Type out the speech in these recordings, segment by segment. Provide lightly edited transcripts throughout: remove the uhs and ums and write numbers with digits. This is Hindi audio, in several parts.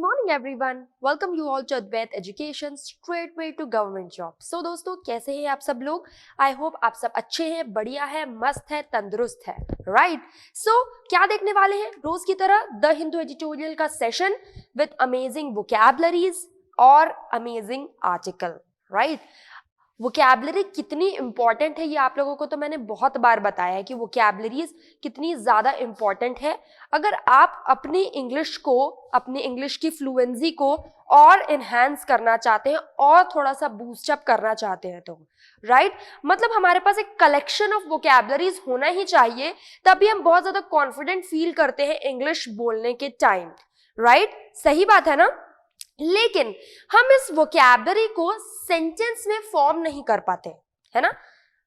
morning everyone. Welcome you all to Advait Education Straight Way to Government Job. So दोस्तों कैसे हैं आप सब लोग? I hope आप सब अच्छे हैं, बढ़िया है, मस्त है, तंदुरुस्त है, right? So क्या देखने वाले हैं? रोज की तरह द हिंदू एडिटोरियल का सेशन with amazing vocabularies और amazing article, right? वोकैबलरी कितनी इंपॉर्टेंट है ये आप लोगों को तो मैंने बहुत बार बताया है कि वोकैबलरीज कितनी ज़्यादा इंपॉर्टेंट है। अगर आप अपनी इंग्लिश की फ्लुएंसी को और इन्हांस करना चाहते हैं और थोड़ा सा बूस्टअप करना चाहते हैं तो राइट मतलब हमारे पास एक कलेक्शन ऑफ वोकैबलरीज होना ही चाहिए, तभी हम बहुत ज़्यादा कॉन्फिडेंट फील करते हैं इंग्लिश बोलने के टाइम, राइट? सही बात है ना? लेकिन हम इस वोकैबलरी को सेंटेंस में फॉर्म नहीं कर पाते, है ना?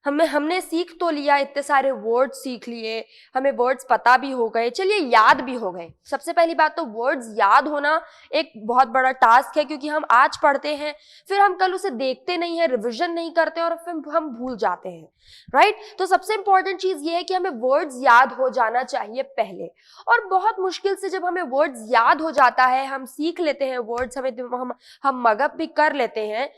हमने सीख तो लिया, इतने सारे वर्ड्स सीख लिए, हमें वर्ड्स पता भी हो गए, चलिए याद भी हो गए। सबसे पहली बात तो वर्ड्स याद होना एक बहुत बड़ा टास्क है, क्योंकि हम आज पढ़ते हैं फिर हम कल उसे देखते नहीं है, रिविजन नहीं करते और फिर हम भूल जाते हैं, राइट? तो सबसे इंपॉर्टेंट चीज ये है कि हमें वर्ड्स याद हो जाना चाहिए पहले, और बहुत मुश्किल से जब हमें वर्ड्स याद हो जाता है, हम सीख लेते हैं वर्ड्स, हम मगअप भी कर लेते हैं,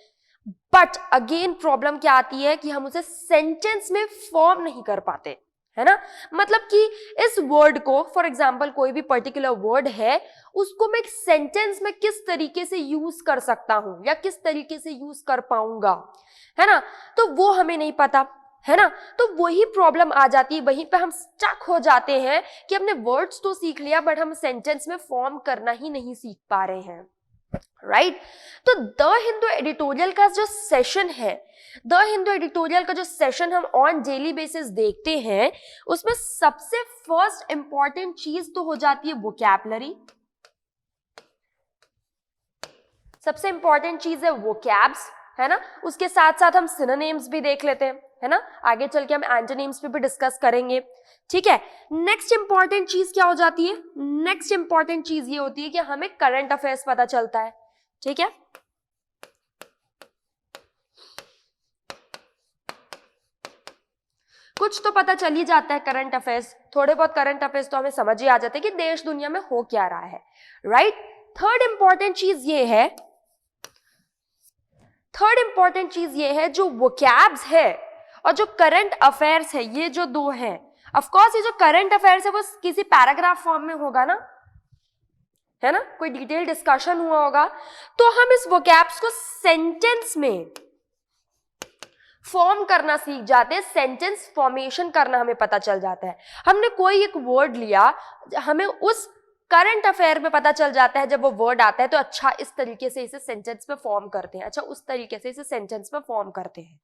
बट अगेन प्रॉब्लम क्या आती है कि हम उसे सेंटेंस में फॉर्म नहीं कर पाते, है ना? मतलब कि इस वर्ड को, फॉर एग्जांपल कोई भी पर्टिकुलर वर्ड है, उसको मैं एक सेंटेंस में किस तरीके से यूज कर सकता हूं या किस तरीके से यूज कर पाऊंगा, है ना? तो वो हमें नहीं पता, है ना? तो वही प्रॉब्लम आ जाती है, वहीं पे हम स्टक हो जाते हैं कि हमने वर्ड्स तो सीख लिया बट हम सेंटेंस में फॉर्म करना ही नहीं सीख पा रहे हैं, राइट? तो द हिंदू एडिटोरियल का जो सेशन है, द हिंदू एडिटोरियल का जो सेशन हम ऑन डेली बेसिस देखते हैं, उसमें सबसे फर्स्ट इंपॉर्टेंट चीज तो हो जाती है वोकैबलरी। सबसे इंपॉर्टेंट चीज है वोकैब्स, है ना? उसके साथ साथ हम सिनोनिम्स भी देख लेते हैं, है ना? आगे चल के हम एंटोनिम्स पे भी डिस्कस करेंगे, ठीक है? नेक्स्ट इंपॉर्टेंट चीज क्या हो जाती है? नेक्स्ट इंपॉर्टेंट चीज ये होती है कि हमें करंट अफेयर्स पता चलता है, ठीक है? कुछ तो पता चल ही जाता है करंट अफेयर्स, थोड़े बहुत करंट अफेयर्स तो हमें समझ ही आ जाते हैं कि देश दुनिया में हो क्या रहा है, राइट? थर्ड इंपॉर्टेंट चीज ये है जो वोकैब्स है और जो करंट अफेयर्स है, ये जो दो हैं। ऑफ कोर्स ये जो करंट अफेयर्स है वो किसी पैराग्राफ फॉर्म में होगा ना, है ना? कोई डिटेल डिस्कशन हुआ होगा, तो हम इस वोकैब्स को सेंटेंस में फॉर्म करना सीख जाते हैं, सेंटेंस फॉर्मेशन करना हमें पता चल जाता है। हमने कोई एक वर्ड लिया, हमें उस करंट अफेयर में पता चल जाता है, जब वो वर्ड आता है तो अच्छा इस तरीके से इसे सेंटेंस में फॉर्म करते हैं, अच्छा उस तरीके से इसे सेंटेंस में फॉर्म करते हैं।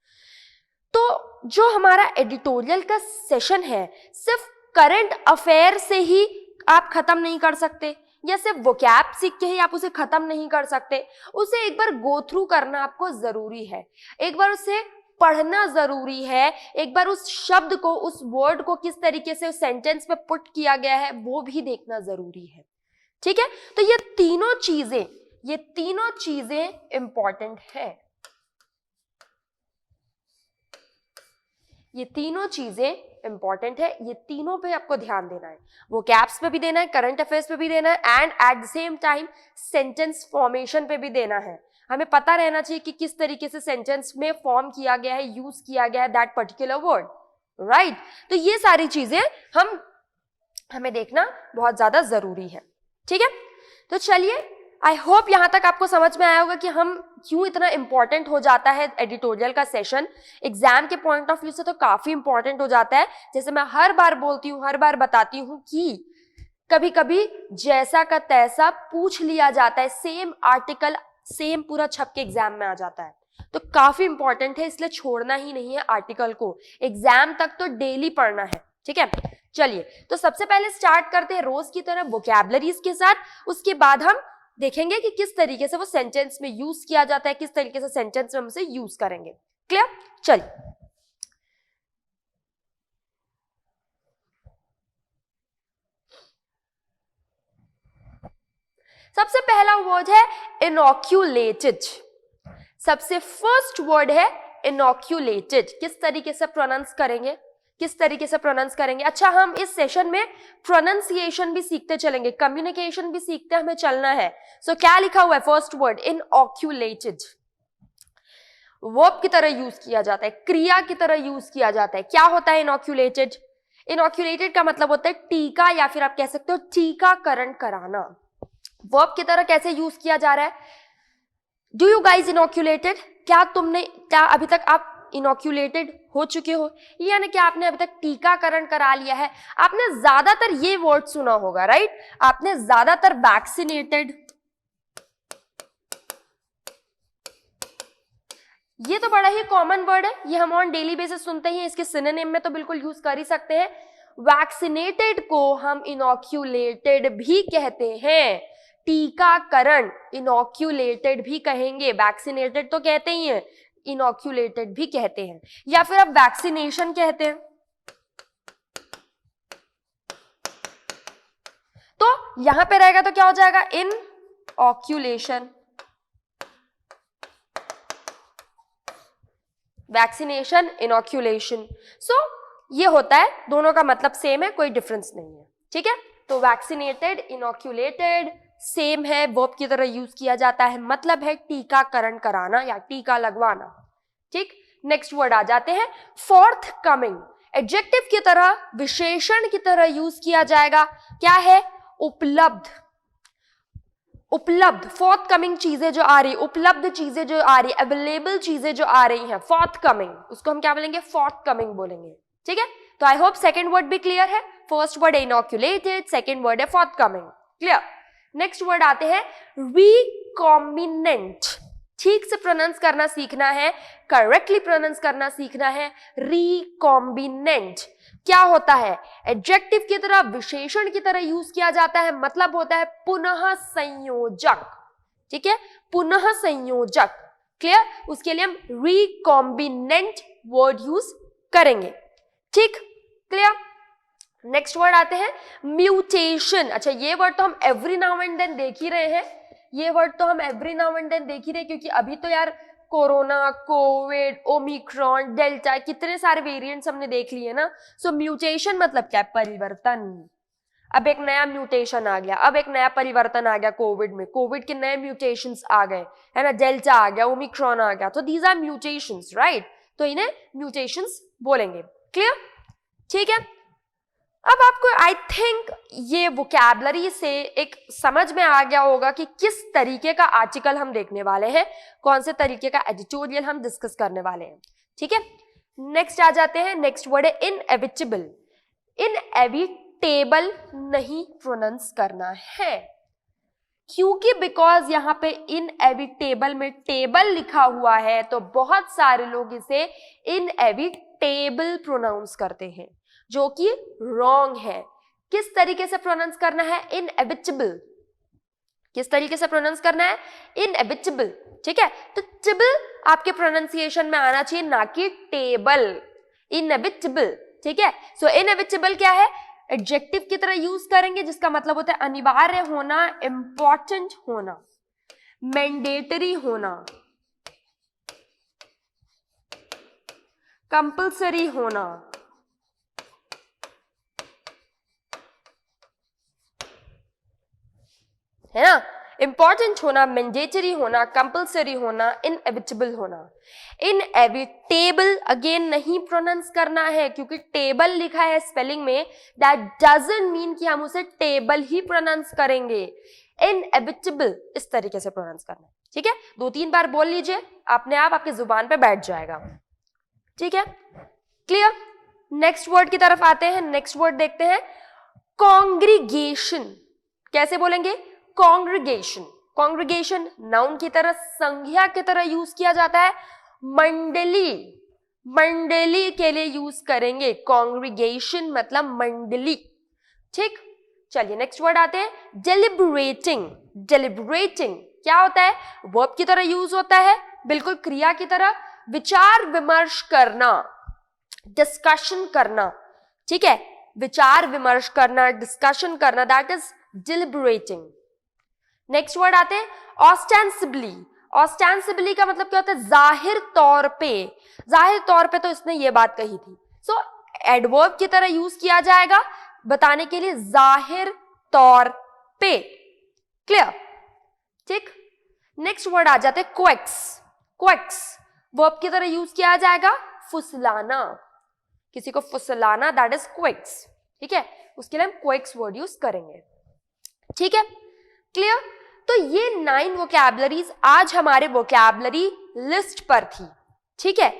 तो जो हमारा एडिटोरियल का सेशन है, सिर्फ करंट अफेयर से ही आप खत्म नहीं कर सकते, या सिर्फ वोकैब सीख के ही आप उसे खत्म नहीं कर सकते, उसे एक बार गो थ्रू करना आपको जरूरी है, एक बार उसे पढ़ना जरूरी है, एक बार उस शब्द को, उस वर्ड को किस तरीके से उस सेंटेंस में पुट किया गया है वो भी देखना जरूरी है, ठीक है? तो ये तीनों चीजें इंपॉर्टेंट है, ये तीनों चीजें इंपॉर्टेंट है, ये तीनों पे आपको ध्यान देना है, वोकैब्स पे भी देना है, करंट अफेयर्स पे भी देना है, and at the same time sentence formation पे भी देना है। हमें पता रहना चाहिए कि किस तरीके से सेंटेंस में फॉर्म किया गया है, यूज किया गया है दैट पर्टिकुलर वर्ड, राइट? तो ये सारी चीजें हमें देखना बहुत ज्यादा जरूरी है, ठीक है? तो चलिए, आई होप यहां तक आपको समझ में आया होगा कि हम क्यों इतना इंपॉर्टेंट हो जाता है एडिटोरियल का सेशन। एग्जाम के पॉइंट ऑफ व्यू से तो काफी इंपॉर्टेंट हो जाता है, जैसे मैं हर बार बोलती हूँ, हर बार बताती हूँ कि कभी कभी जैसा का तैसा पूछ लिया जाता है, सेम आर्टिकल सेम पूरा छप के एग्जाम में आ जाता है, तो काफी इंपॉर्टेंट है, इसलिए छोड़ना ही नहीं है आर्टिकल को, एग्जाम तक तो डेली पढ़ना है, ठीक है? चलिए, तो सबसे पहले स्टार्ट करते हैं रोज की तरह वोकैबलरीज के साथ, उसके बाद हम देखेंगे कि किस तरीके से वो सेंटेंस में यूज किया जाता है, किस तरीके से सेंटेंस में हम उसे यूज करेंगे। क्लियर? चलिए, सबसे पहला वर्ड है इनोक्यूलेटेड। सबसे फर्स्ट वर्ड है इनोक्यूलेटेड। किस तरीके से प्रोनाउंस करेंगे, अच्छा, हम इस सेशन में प्रोनाउंसिएशन भी सीखते चलेंगे, कम्युनिकेशन भी सीखते हमें चलना है। सो क्या लिखा हुआ है फर्स्ट वर्ड इनऑक्यूलेटेड, वर्ब की तरह यूज किया जाता है, क्रिया की तरह यूज किया जाता है। क्या होता है इनऑक्यूलेटेड? इनऑक्यूलेटेड का मतलब होता है टीका या फिर आप कह सकते हो टीकाकरण कराना। वर्ब की तरह कैसे यूज किया जा रहा है? Do you guys inoculated? क्या अभी तक आप इनॉक्यूलेटेड हो चुके हो, यानी कि आपने अभी तक टीकाकरण करा लिया है। आपने ज्यादातर ये वर्ड सुना होगा, राइट? आपने ज्यादातर वैक्सीनेटेड, ये तो बड़ा ही कॉमन वर्ड है, ये हम ऑन डेली बेसिस सुनते हैं, इसके सिनोनिम में तो बिल्कुल यूज कर ही सकते हैं। वैक्सीनेटेड को हम इनॉक्यूलेटेड भी कहते हैं, टीकाकरण इनॉक्यूलेटेड भी कहेंगे, वैक्सीनेटेड तो कहते ही हैं, इनॉक्यूलेटेड भी कहते हैं, या फिर आप वैक्सीनेशन कहते हैं। तो यहां पे रहेगा तो क्या हो जाएगा? इनऑक्यूलेशन, वैक्सीनेशन, इनॉक्यूलेशन। सो ये होता है, दोनों का मतलब सेम है, कोई डिफरेंस नहीं है, ठीक है? तो वैक्सीनेटेड, इनॉक्यूलेटेड सेम है, वर्ब की तरह यूज किया जाता है, मतलब है टीकाकरण कराना या टीका लगवाना, ठीक? नेक्स्ट वर्ड आ जाते हैं फोर्थ कमिंग, एडजेक्टिव की तरह, विशेषण की तरह यूज किया जाएगा। क्या है? उपलब्ध, उपलब्ध, फोर्थ कमिंग चीजें जो आ रही, उपलब्ध चीजें जो आ रही, अवेलेबल चीजें जो आ रही हैं, फोर्थ कमिंग, उसको हम क्या बोलेंगे? फोर्थ कमिंग बोलेंगे, ठीक है? तो आई होप सेकंड वर्ड भी क्लियर है। फर्स्ट वर्ड है इनॉक्यूलेटेड, सेकंड वर्ड है fourth coming, clear? Next word आते हैं रिकॉम्बिनेंट, ठीक से प्रोनाउंस करना सीखना है, करेक्टली प्रोनाउंस करना सीखना है। रिकॉम्बिनेंट क्या होता है? एडजेक्टिव की तरह, विशेषण की तरह यूज किया जाता है, मतलब होता है पुनः संयोजक, ठीक है? पुनः संयोजक, क्लियर? उसके लिए हम रिकॉम्बिनेंट वर्ड यूज करेंगे, ठीक? क्लियर? नेक्स्ट वर्ड आते हैं म्यूटेशन। अच्छा, ये वर्ड तो हम एवरी नाउ एंड देन देख ही रहे हैं, ये वर्ड तो हम एवरी नाउ एंड देन देख ही रहे, क्योंकि अभी तो यार कोरोना, कोविड, ओमिक्रॉन, डेल्टा, कितने सारे वेरिएंट्स हमने देख लिए ना। सो म्यूटेशन मतलब क्या है? परिवर्तन। अब एक नया म्यूटेशन आ गया, अब एक नया परिवर्तन आ गया कोविड में, कोविड के नए म्यूटेशंस आ गए, है ना? डेल्टा आ गया, ओमिक्रॉन आ गया, तो दीज आर म्यूटेशंस, राइट? तो इन्हें म्यूटेशंस बोलेंगे, क्लियर? ठीक है? अब आपको आई थिंक ये वोकैबलरी से एक समझ में आ गया होगा कि किस तरीके का आर्टिकल हम देखने वाले हैं, कौन से तरीके का एडिटोरियल हम डिस्कस करने वाले हैं, ठीक है? नेक्स्ट आ जाते हैं, नेक्स्ट वर्ड है इनएविटेबल। इनएविटेबल नहीं प्रोनाउंस करना है, क्योंकि बिकॉज यहां पे इनएविटेबल में टेबल लिखा हुआ है, तो बहुत सारे लोग इसे इनएविटेबल प्रोनाउंस करते हैं, जो कि रॉन्ग है। किस तरीके से प्रोनाउंस करना है? इनएविटेबल। किस तरीके से प्रोनाउंस करना है? इनएविटेबल, ठीक है? तो टिबल आपके प्रोनाउंसिएशन में आना चाहिए, ना कि टेबल। इनएविटेबल, ठीक है? सो इनएविटेबल क्या है? एडजेक्टिव की तरह यूज करेंगे, जिसका मतलब होता है अनिवार्य होना, इंपॉर्टेंट होना, मैंडेटरी होना, कंपल्सरी होना, है ना? इंपॉर्टेंट होना, मैंडेटरी होना, कंपल्सरी होना, इनएविटेबल होना। इनएविटेबल अगेन नहीं प्रोनाउंस करना है, क्योंकि टेबल लिखा है स्पेलिंग में, दैट डजंट मीन कि हम उसे टेबल ही प्रोनाउंस करेंगे। इनएविटेबल इस तरीके से प्रोनाउंस करना है, ठीक है? 2-3 बार बोल लीजिए, अपने आप आपके जुबान पे बैठ जाएगा, ठीक है? क्लियर? नेक्स्ट वर्ड की तरफ आते हैं। नेक्स्ट वर्ड देखते हैं कॉन्ग्रीगेशन। कैसे बोलेंगे? कॉन्ग्रीगेशन। कॉन्ग्रीगेशन नाउन की तरह, संज्ञा की तरह यूज किया जाता है। मंडली, मंडली के लिए यूज करेंगे। कॉन्ग्रीगेशन मतलब मंडली, ठीक? चलिए नेक्स्ट वर्ड आते हैं डेलिब्रेटिंग। डेलिब्रेटिंग क्या होता है? वर्ब की तरह यूज होता है, बिल्कुल क्रिया की तरह। विचार विमर्श करना, डिस्कशन करना, ठीक है? विचार विमर्श करना, डिस्कशन करना, दैट इज डिलिब्रेटिंग। नेक्स्ट वर्ड आते हैं ऑस्टेंसिबली। ऑस्टेंसिबली का मतलब क्या होता है? जाहिर तौर पे। जाहिर तौर पे तो इसने ये बात कही थी, सो एडवर्ब की तरह यूज किया जाएगा बताने के लिए, जाहिर तौर पे, क्लियर? नेक्स्ट वर्ड आ जाते हैं क्वेक्स। क्वेक्स वर्ब की तरह यूज किया जाएगा, फुसलाना, किसी को फुसलाना, दैट इज क्वेक्स। ठीक है, उसके लिए हम क्वेक्स वर्ड यूज करेंगे। ठीक है, क्लियर। तो ये 9 वोकैबुलरीज आज हमारे वोकैबुलरी लिस्ट पर थी। ठीक है,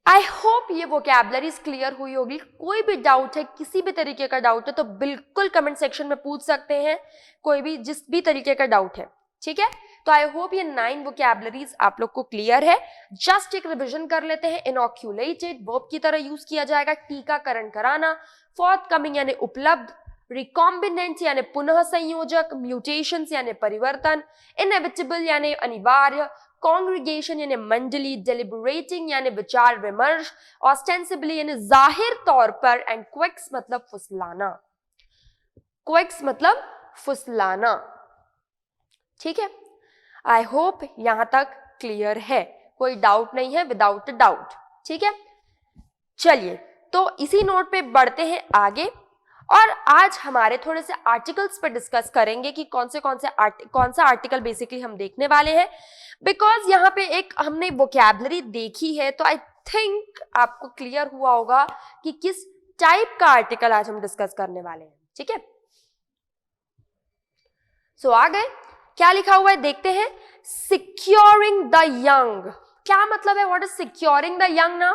आई होप ये वोकैबुलरीज क्लियर हुई होगी। कोई भी डाउट है, किसी भी तरीके का डाउट है तो बिल्कुल कमेंट सेक्शन में पूछ सकते हैं, कोई भी जिस भी तरीके का डाउट है। ठीक है, तो आई होप ये 9 वोकैबुलरीज आप लोग को क्लियर है। जस्ट एक रिविजन कर लेते हैं। इनॉक्यूलेटेड वर्ब की तरह यूज किया जाएगा, टीकाकरण कराना, फोर्थकमिंग यानी उपलब्ध, रिकॉम्बिनेंट यानी पुनः संयोजक, म्यूटेशंस यानी परिवर्तन, इनएविटेबल यानी अनिवार्य, कॉन्ग्रीगेशन यानी मंडली, डेलिबरेटिंग यानी विचार विमर्श, ऑस्टेंसिबली यानी जाहिर तौर पर, एंड क्वेक्स मतलब फुसलाना। क्वेक्स मतलब फुसलाना। ठीक है, आई होप यहां तक क्लियर है, कोई डाउट नहीं है, विदाउट डाउट। ठीक है, चलिए तो इसी नोट पे बढ़ते हैं आगे, और आज हमारे थोड़े से आर्टिकल्स पे डिस्कस करेंगे कि कौन सा आर्टिकल बेसिकली हम देखने वाले हैं। बिकॉज यहाँ पे एक हमने वोकैबुलरी देखी है, तो आई थिंक आपको क्लियर हुआ होगा कि किस टाइप का आर्टिकल आज हम डिस्कस करने वाले हैं। ठीक है, सो आ गए, क्या लिखा हुआ है देखते हैं। सिक्योरिंग द यंग, क्या मतलब है, what is securing the young ना?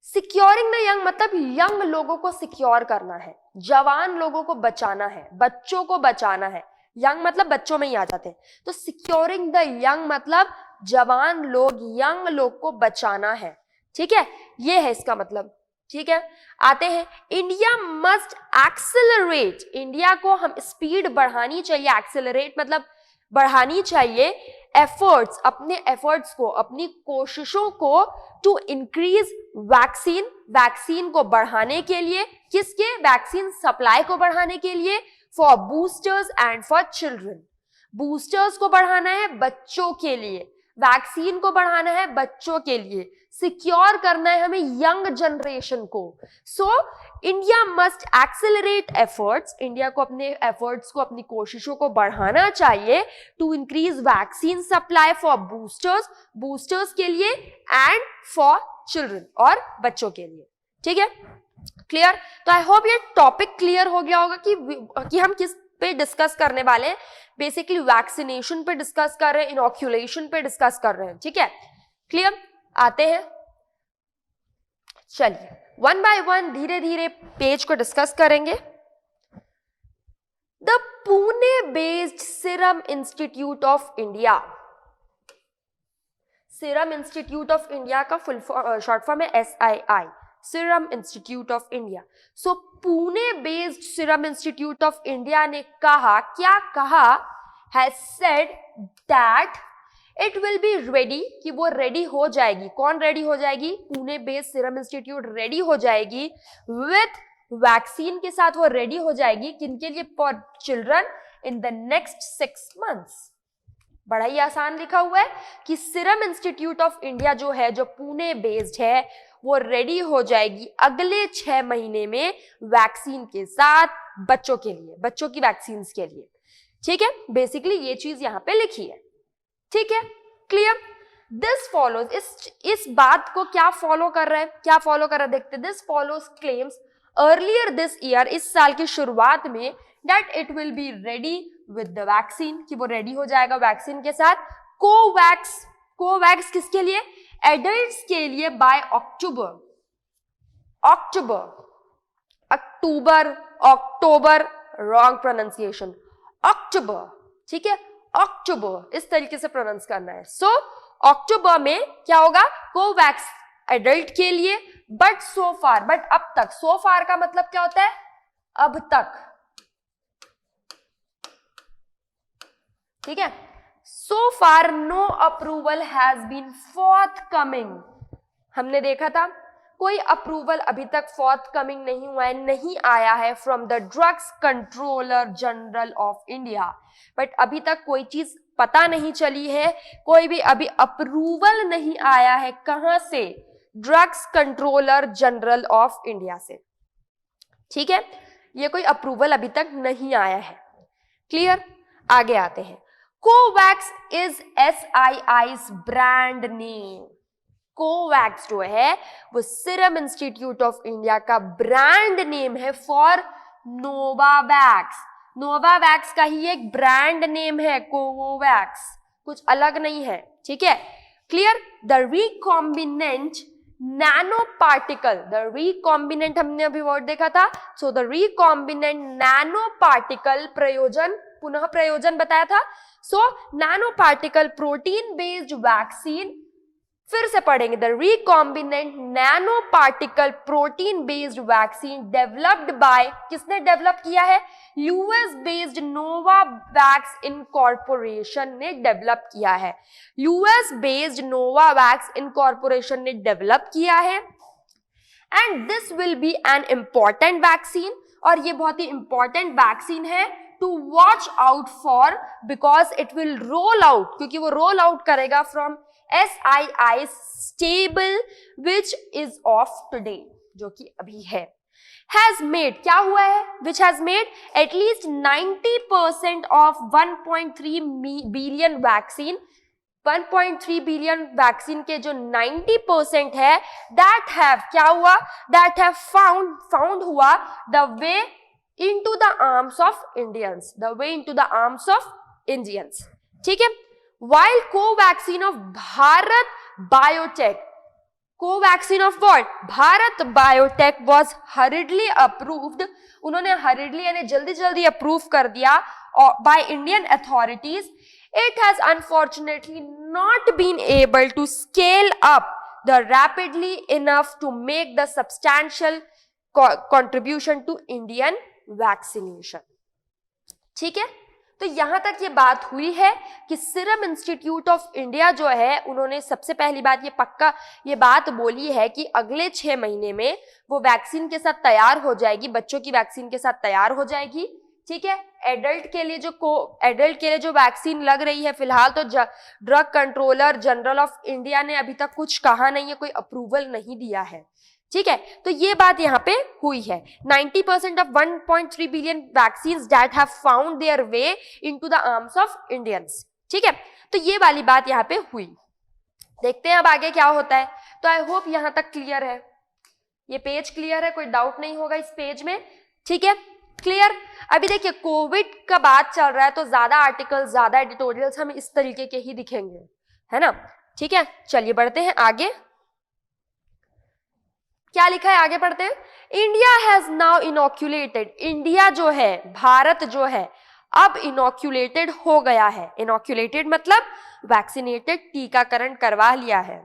सिक्योरिंग द यंग मतलब यंग लोगों को सिक्योर करना है, जवान लोगों को बचाना है, बच्चों को बचाना है। यंग मतलब बच्चों में ही आ जाते हैं, तो सिक्योरिंग द यंग मतलब जवान लोग, यंग लोग को बचाना है। ठीक है, ये है इसका मतलब। ठीक है, आते हैं। इंडिया मस्ट एक्सेलरेट, इंडिया को हम स्पीड बढ़ानी चाहिए, एक्सेलरेट मतलब बढ़ानी चाहिए, एफर्ट्स, अपने एफर्ट्स को, अपनी कोशिशों को, टू इंक्रीज वैक्सीन, वैक्सीन को बढ़ाने के लिए, किसके, वैक्सीन सप्लाई को बढ़ाने के लिए, for boosters and for children, boosters को बढ़ाना है बच्चों के लिए, वैक्सीन को बढ़ाना है बच्चों के लिए, सिक्योर करना है हमें यंग जनरेशन को। So India must accelerate efforts, India को अपने एफर्ट्स को, अपनी कोशिशों को बढ़ाना चाहिए, to increase vaccine supply for boosters, boosters के लिए, एंड फॉर चिल्ड्रन, और बच्चों के लिए। ठीक है, क्लियर। तो आई होप ये टॉपिक क्लियर हो गया होगा कि हम किस पे डिस्कस करने वाले हैं। बेसिकली वैक्सीनेशन पे डिस्कस कर रहे हैं, इनॉक्यूलेशन पे डिस्कस कर रहे हैं। ठीक है, क्लियर। आते हैं, चलिए वन बाय वन धीरे धीरे पेज को डिस्कस करेंगे। The Pune based serum institute of India, serum institute of India का फुल शॉर्ट फॉर्म है SII, serum institute of India. So Pune based serum institute of India ने कहा, क्या कहा, has said that it will be ready, कि वो रेडी हो जाएगी। कौन रेडी हो जाएगी? Pune based serum institute ready हो जाएगी विथ वैक्सीन के साथ, वो रेडी हो जाएगी किनके लिए? For children in the next 6 months। बड़ा ही आसान लिखा हुआ है कि सीरम इंस्टीट्यूट ऑफ इंडिया जो है, जो पुणे बेस्ड है, वो रेडी हो जाएगी अगले 6 महीने में वैक्सीन के साथ बच्चों के लिए, बच्चों की वैक्सीन के लिए। ठीक है, बेसिकली ये चीज यहां पे लिखी है। ठीक है, क्लियर। दिस फॉलोज, इस बात को क्या फॉलो कर रहा है, क्या फॉलो कर रहा है देखते। This follows claims earlier this year, इस साल की शुरुआत में, that it will be ready with the vaccine, कि वो रेडी हो जाएगा वैक्सीन के साथ। कोवैक्स, कोवैक्स किसके लिए? एडल्ट्स के लिए बाय अक्टूबर, अक्टूबर, रॉन्ग प्रोनाउंसिएशन, अक्टूबर। ठीक है, अक्टूबर इस तरीके से प्रोनाउंस करना है। सो अक्टूबर में क्या होगा? कोवैक्स एडल्ट के लिए, बट सो फार, बट अब तक, सो फार का मतलब क्या होता है? अब तक। ठीक है, so far no approval has been forthcoming, हमने देखा था कोई अप्रूवल अभी तक फोर्थकमिंग नहीं हुआ है, नहीं आया है from the drugs controller general of India. But अभी तक कोई चीज पता नहीं चली है, कोई भी अभी अप्रूवल नहीं आया है। कहां से? Drugs controller general of India से। ठीक है, ये कोई अप्रूवल अभी तक नहीं आया है। क्लियर। आगे आते हैं। Covax is SII's brand name. Covax जो है वो सीरम इंस्टीट्यूट ऑफ इंडिया का ब्रांड नेम है फॉर नोवावैक्स। नोवावैक्स का ही एक ब्रांड नेम है कोवैक्स, कुछ अलग नहीं है, ठीक है, clear. The recombinant nano particle, the recombinant हमने अभी वर्ड देखा था, so the recombinant nano particle प्रयोजन, पुनः प्रयोजन बताया था, so nano particle protein based vaccine, फिर से पढ़ेंगे, the recombinant nano particle protein based vaccine developed by, किसने डेवलप किया है, यूएस बेस्ड नोवावैक्स इनकॉर्पोरेशन ने डेवलप किया है, यूएस बेस्ड नोवावैक्स इनकॉर्पोरेशन ने डेवलप किया है। And this will be an important vaccine, और ये बहुत ही इंपॉर्टेंट वैक्सीन है to watch out for, because it will roll out, क्योंकि वो रोल आउट करेगा from SII stable which is of today, जो कि अभी है, has made, क्या हुआ है, which has made at least 90% of 1.3 billion vaccine, 1.3 billion vaccine के जो 90% है, that have, क्या हुआ, that have found हुआ the way into the arms of Indians, the way into the arms of Indians, ठीक है। While co-vaccine of Bharat Biotech, co-vaccine of what? Bharat Biotech was hurriedly approved, उन्होंने hurriedly यानी जल्दी जल्दी अप्रूव कर दिया by Indian authorities, it has unfortunately not been able to scale up the rapidly enough to make the substantial contribution to Indian vaccination, ठीक है। तो यहां तक ये बात हुई है कि सीरम इंस्टीट्यूट ऑफ इंडिया जो है, उन्होंने सबसे पहली बात ये पक्का ये बात बोली है कि अगले 6 महीने में वो वैक्सीन के साथ तैयार हो जाएगी, बच्चों की वैक्सीन के साथ तैयार हो जाएगी, ठीक है। एडल्ट के लिए जो वैक्सीन लग रही है फिलहाल, तो drug controller general of India ने अभी तक कुछ कहा नहीं है, कोई अप्रूवल नहीं दिया है, ठीक है। तो ये बात यहाँ पे हुई है, 90% of 1.3 billion vaccines that have found their way into the arms of Indians, ठीक है। तो ये वाली बात यहाँ पे हुई, देखते हैं अब आगे क्या होता है। तो आई होप यहाँ तक क्लियर है, ये पेज क्लियर है, कोई डाउट नहीं होगा इस पेज में, ठीक है, क्लियर। अभी देखिए कोविड का बात चल रहा है, तो ज्यादा आर्टिकल्स, ज्यादा एडिटोरियल्स हमें इस तरीके के ही दिखेंगे, है ना, ठीक है। चलिए बढ़ते हैं आगे, क्या लिखा है आगे पढ़ते हैं। इंडिया हैज नाउ इनोक्यूलेटेड, इंडिया जो है, भारत जो है, अब इनोक्यूलेटेड हो गया है, इनोक्यूलेटेड मतलब वैक्सीनेटेड, टीकाकरण करवा लिया है,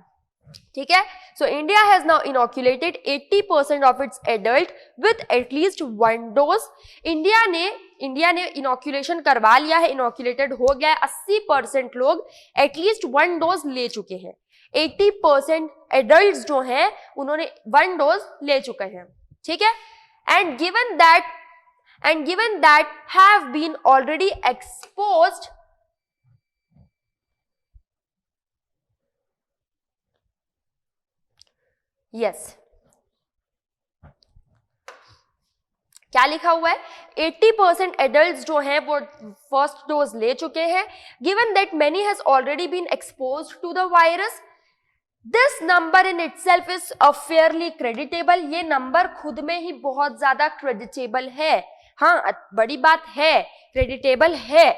ठीक है। So India has now inoculated 80% of its adult with at least 1 dose. India ने इनोक्यूलेशन करवा लिया है, इनोक्यूलेटेड हो गया है, 80% लोग एटलीस्ट 1 डोज ले चुके हैं, 80% एडल्ट्स जो हैं उन्होंने 1 डोज ले चुके हैं, ठीक है। And given that have been already exposed, yes, क्या लिखा हुआ है, 80% एडल्ट्स जो हैं वो फर्स्ट डोज ले चुके हैं। Given that many has already been exposed to the virus, this number in itself is a fairly creditable, ये नंबर खुद में ही बहुत ज्यादा क्रेडिटेबल है, हाँ बड़ी बात है, क्रेडिटेबल है,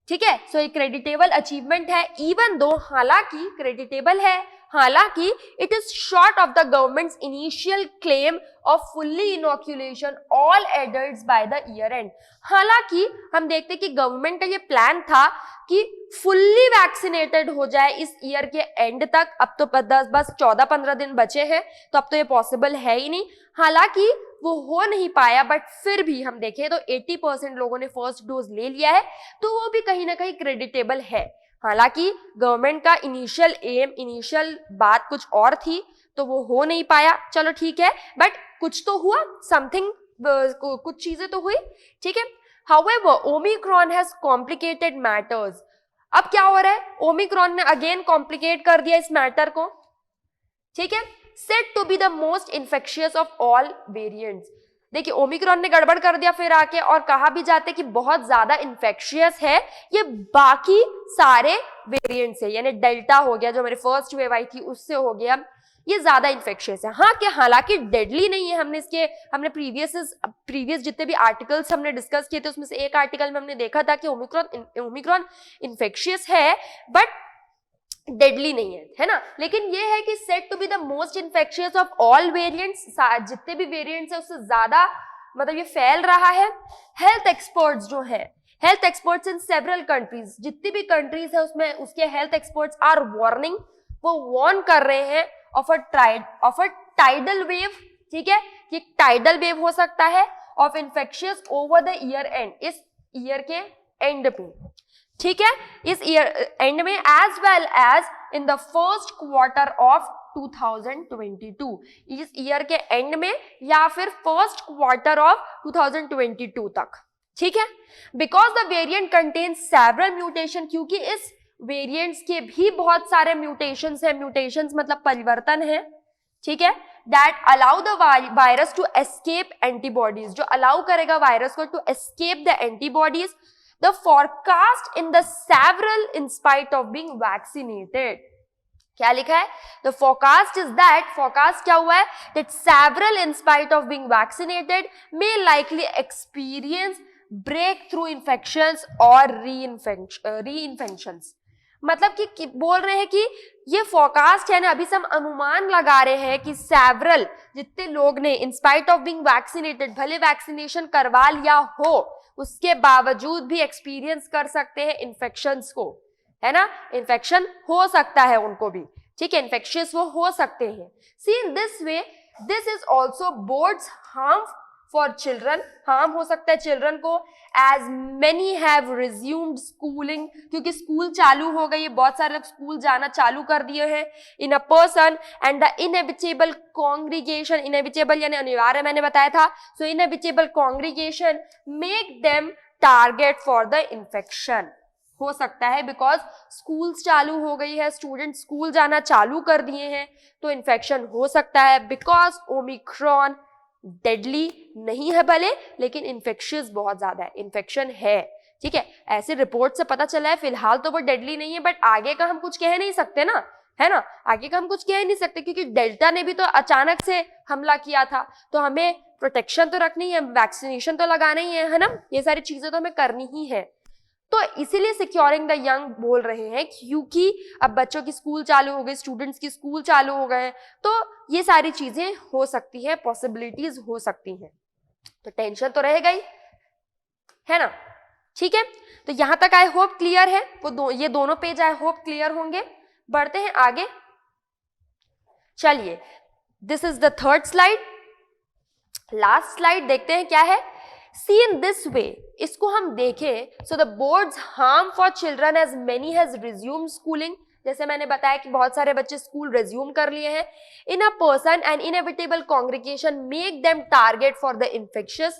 ठीक है। सो ये क्रेडिटेबल अचीवमेंट है, इवन दो, हालांकि क्रेडिटेबल है, हालांकि it is short of the governments initial claim off fully inoculation all adults by the year and. हालांकि हम देखते कि गवर्नमेंट का ये प्लान था कि फुल्ली वैक्सीनेटेड हो जाए इस ईयर के एंड तक, अब तो बस 14-15 दिन बचे हैं, तो अब तो ये पॉसिबल है ही नहीं, हालांकि वो हो नहीं पाया, बट फिर भी हम देखें तो 80% लोगों ने फर्स्ट डोज ले लिया है, तो वो भी कहीं ना कहीं क्रेडिटेबल है। हालांकि गवर्नमेंट का इनिशियल बात कुछ और थी, तो वो हो नहीं पाया, चलो ठीक है, बट कुछ तो हुआ, समथिंग, कुछ चीजें तो हुई, ठीक है। However, Omicron has complicated matters. अब क्या हो रहा है, ओमिक्रॉन ने अगेन कॉम्प्लिकेट कर दिया इस मैटर को, ठीक है। Said to be the most infectious of all variants. देखिए ओमिक्रॉन ने गड़बड़ कर दिया फिर आके, और कहा भी जाता है कि बहुत ज्यादा इन्फेक्शियस है ये बाकी सारे वेरिएंट से, यानी डेल्टा हो गया जो हमारी फर्स्ट वेव आई थी उससे हो गया, ये ज्यादा इन्फेक्शियस है। हाँ कि हालांकि डेडली नहीं है, हमने प्रीवियस जितने भी आर्टिकल्स हमने डिस्कस किए थे उसमें से एक आर्टिकल में हमने देखा था कि ओमिक्रॉन इन्फेक्शियस है बट डेडली नहीं है ना। लेकिन ये है कि said to be the most infectious of all variants, जितने भी वेरिएंट्स है उससे ज्यादा मतलब ये फैल रहा है। हेल्थ एक्सपर्ट्स जो है, health experts in several countries, जितनी भी कंट्रीज है उसमें उसके हेल्थ एक्सपर्ट्स आर वार्निंग, वो वार्न कर रहे हैं ऑफ अ टाइडल वेव, ठीक है, कि टाइडल वेव हो सकता है of infectious over the year end, इस ईयर के एंड पे, ठीक है, इस ईयर एंड में, as well as in the first quarter of 2022, इस ईयर के एंड में या फिर फर्स्ट क्वार्टर ऑफ 2022 तक, ठीक है। Because the variant contains several mutation, क्योंकि इस वेरिएंट्स के भी बहुत सारे म्यूटेशंस है, म्यूटेशंस मतलब परिवर्तन है, ठीक है, that allow the virus to escape antibodies, जो अलाउ करेगा वायरस को to escape the antibodies. The forecast in the several in spite of being vaccinated, क्या लिखा है? The forecast is that, forecast क्या हुआ है? That several in spite of being vaccinated may likely experience breakthrough infections or reinfections। मतलब कि बोल रहे हैं कि ये फोरकास्ट है ना, अभी से हम अनुमान लगा रहे हैं कि सेवरल, जितने लोग ने in spite of being vaccinated, भले वैक्सीनेशन करवा लिया हो उसके बावजूद भी एक्सपीरियंस कर सकते हैं इन्फेक्शंस को, है ना, इन्फेक्शन हो सकता है उनको भी, ठीक है, इन्फेक्शियस वो हो सकते हैं। See in this way this is also bodes harm for children, harm हो सकता है चिल्ड्रन को, as many have resumed schooling, क्योंकि स्कूल चालू हो गई है, बहुत सारे लोग स्कूल जाना चालू कर दिए हैं, in a person and the inevitable congregation, inevitable यानी अनिवार्य मैंने बताया था, so inevitable congregation make them target for the infection, हो सकता है बिकॉज स्कूल्स चालू हो गई है, स्टूडेंट स्कूल जाना चालू कर दिए हैं, तो इन्फेक्शन हो सकता है। बिकॉज ओमिक्रॉन डेडली नहीं है भले, लेकिन इन्फेक्शियस बहुत ज्यादा है, इन्फेक्शन है, ठीक है, ऐसे रिपोर्ट से पता चला है। फिलहाल तो वो डेडली नहीं है, बट आगे का हम कुछ कह नहीं सकते ना, है ना, आगे का हम कुछ कह नहीं सकते, क्योंकि डेल्टा ने भी तो अचानक से हमला किया था, तो हमें प्रोटेक्शन तो रखनी है, वैक्सीनेशन तो लगाना ही है ना, ये सारी चीजें तो हमें करनी ही है। तो इसीलिए सिक्योरिंग द यंग बोल रहे हैं, क्योंकि अब बच्चों की स्कूल चालू हो गई, स्टूडेंट्स की स्कूल चालू हो गए, तो ये सारी चीजें हो सकती है, पॉसिबिलिटीज हो सकती हैं, तो टेंशन तो रहेगा ही, है ना, ठीक है। तो यहां तक आई होप क्लियर है, ये दोनों पेज आई होप क्लियर होंगे। बढ़ते हैं आगे, चलिए, this is the third slide, last slide देखते हैं क्या है। See in this way, इसको हम देखें, so the board's harm for children as many has resumed schooling, जैसे मैंने बताया कि बहुत सारे बच्चे स्कूल रिज्यूम कर लिए हैं। In a person an inevitable congregation make them target for the infectious,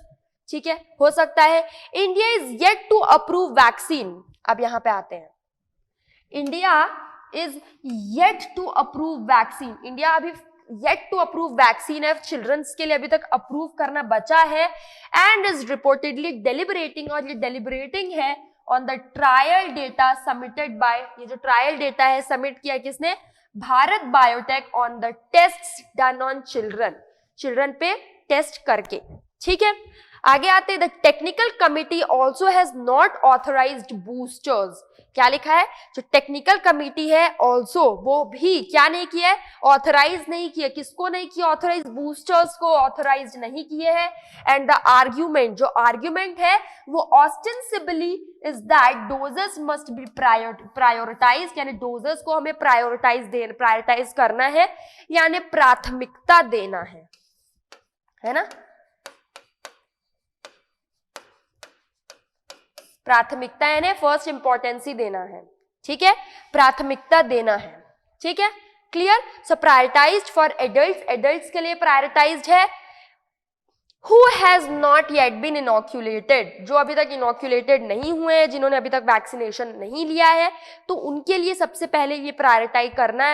ठीक है, हो सकता है। India is yet to approve vaccine, अब यहां पे आते हैं, India is yet to approve vaccine, India अभी yet to approve vaccine है, चिल्ड्रंस के लिए अभी तक अप्रूव करना बचा है, एंड इज रिपोर्टेडली डेलिबरेटिंग, और ये डेलिबरेटिंग है on the trial data submitted by, ये जो ट्रायल डेटा है सबमिट किया किसने, Bharat Biotech, on the test done on children, children पे टेस्ट करके, ठीक है। आगे आते हैं, the technical committee also has not authorised boosters, क्या लिखा है, जो टेक्निकल कमिटी है ऑल्सो, वो भी क्या नहीं किया है, ऑथराइज नहीं किया, किसको नहीं किया ऑथराइज, बूस्टर्स को ऑथराइज नहीं किए हैं। एंड द आर्ग्यूमेंट, जो आर्ग्यूमेंट है वो ostensibly is that doses must be prioritise, यानी डोजेस को हमें प्रायोरिटाइज करना है, यानी प्राथमिकता देना है ना, प्राथमिकता यानी फर्स्ट इंपॉर्टेंस ही देना है, ठीक है, प्राथमिकता देना है, ठीक है, clear. So prioritised for adults, adults के लिए प्रायोरिटाइज्ड है, Who has not yet been inoculated, जो अभी तक इनोक्यूलेटेड नहीं हुए हैं, जिन्होंने अभी तक वैक्सीनेशन नहीं लिया है, तो उनके लिए सबसे पहले ये प्रायोरिटाइज करना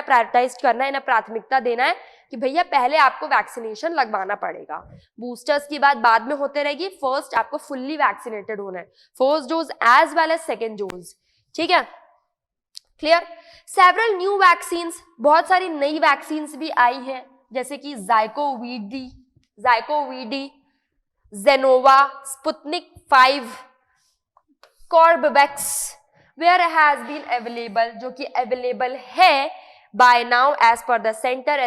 है, इन्हें प्राथमिकता देना है कि भैया पहले आपको वैक्सीनेशन लगवाना पड़ेगा। बूस्टर्स की बात बाद में होते रहेगी, फर्स्ट आपको फुल्ली वैक्सीनेटेड होना है, first dose as well as second dose, ठीक है, क्लियर। सेवरल न्यू वैक्सीन्स, बहुत सारी नई वैक्सीन्स भी आई हैं, जैसे कि ZyCoVD, Gennova, Sputnik 5, Corbevax, where has been available, जो कि अवेलेबल है by now as per the center के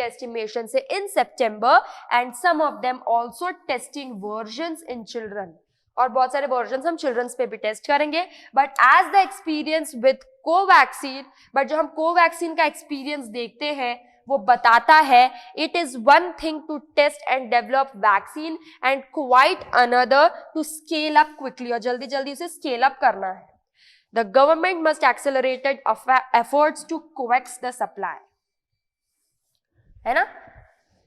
estimation से in September, and some of them also testing versions in children, और बहुत सारे वर्जन हम चिल्ड्रंस पे भी टेस्ट करेंगे। But as the experience with Covaxin, but जो हम कोवैक्सीन का एक्सपीरियंस देखते हैं वो बताता है it is one thing to test and develop vaccine and quite another to scale up quickly, और जल्दी जल्दी उसे स्केल अप करना है। The government must accelerated efforts to COVAX the supply, है ना,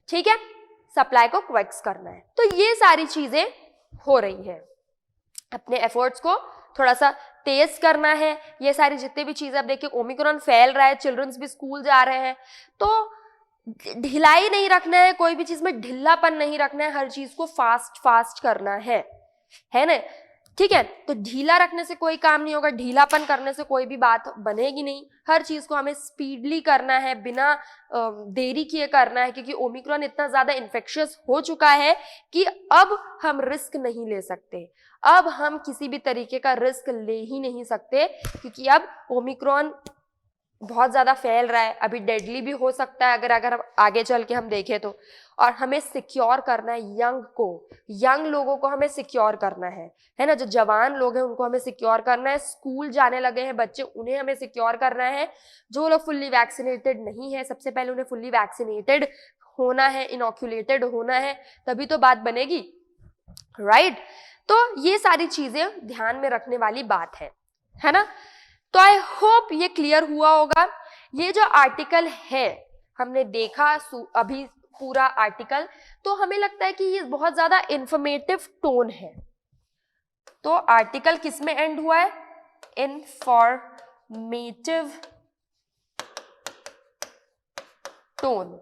ठीक है, सप्लाई को कोवैक्स करना है। तो ये सारी चीजें हो रही है, अपने एफर्ट्स को थोड़ा सा तेज करना है। ये सारी जितने भी चीजें, अब देखिए ओमिक्रॉन फैल रहा है, चिल्ड्रंस भी स्कूल जा रहे हैं, तो ढिलाई नहीं रखना है, कोई भी चीज में ढिल्लापन नहीं रखना है, हर चीज को फास्ट करना है ना, ठीक है। तो ढीला रखने से कोई काम नहीं होगा, ढीलापन करने से कोई भी बात बनेगी नहीं, हर चीज को हमें स्पीडली करना है, बिना देरी किए करना है, क्योंकि ओमिक्रॉन इतना ज्यादा इन्फेक्शियस हो चुका है कि अब हम रिस्क नहीं ले सकते, अब हम किसी भी तरीके का रिस्क ले ही नहीं सकते, क्योंकि अब ओमिक्रॉन बहुत ज्यादा फैल रहा है, अभी डेडली भी हो सकता है अगर हम आगे चल के हम देखें तो। और हमें सिक्योर करना है यंग लोगों को हमें सिक्योर करना है ना, जो जवान लोग हैं उनको हमें सिक्योर करना है, स्कूल जाने लगे हैं बच्चे उन्हें हमें सिक्योर करना है, जो लोग फुल्ली वैक्सीनेटेड नहीं है सबसे पहले उन्हें फुल्ली वैक्सीनेटेड होना है, इनोक्यूलेटेड होना है, तभी तो बात बनेगी, राइट। तो ये सारी चीजें ध्यान में रखने वाली बात है ना। तो आई होप ये क्लियर हुआ होगा। ये जो आर्टिकल है हमने देखा अभी पूरा आर्टिकल, तो हमें लगता है कि ये बहुत ज्यादा इंफॉर्मेटिव टोन है। तो आर्टिकल किस में एंड हुआ है? Informative tone.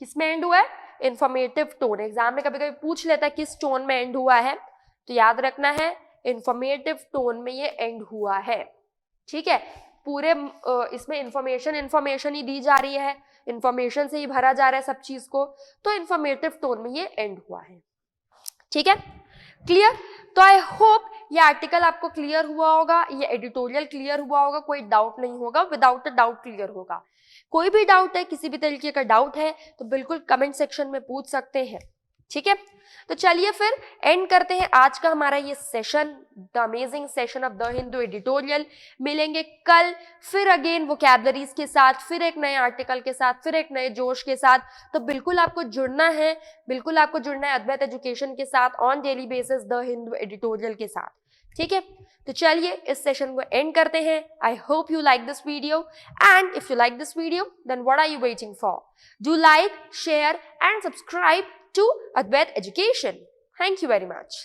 किस में एंड हुआ है? Informative tone. एग्जाम में कभी कभी पूछ लेता है किस टोन में एंड हुआ है, तो याद रखना है इंफॉर्मेटिव टोन में ये एंड हुआ है, ठीक है। पूरे इसमें इंफॉर्मेशन ही दी जा रही है, इंफॉर्मेशन से ही भरा जा रहा है सब चीज को, तो इंफॉर्मेटिव टोन में ये एंड हुआ है, ठीक है, क्लियर। तो आई होप ये आर्टिकल आपको क्लियर हुआ होगा, ये एडिटोरियल क्लियर हुआ होगा, कोई डाउट नहीं होगा, विदाउट अ डाउट क्लियर होगा। कोई भी डाउट है, किसी भी तरीके का डाउट है तो बिल्कुल कमेंट सेक्शन में पूछ सकते हैं, ठीक है। तो चलिए फिर एंड करते हैं आज का हमारा ये session, the amazing session of the Hindu editorial. मिलेंगे कल फिर अगेन वोकैबुलरीज के साथ, फिर एक नए आर्टिकल के साथ, फिर एक नए जोश के साथ। तो बिल्कुल आपको जुड़ना है अद्वैत एजुकेशन के साथ on daily basis, the Hindu editorial के साथ, ठीक है। तो चलिए इस सेशन को एंड करते हैं। I hope you like this video, and if you like this video then what are you waiting for? Do like, share and subscribe to Advait Education. Thank you very much.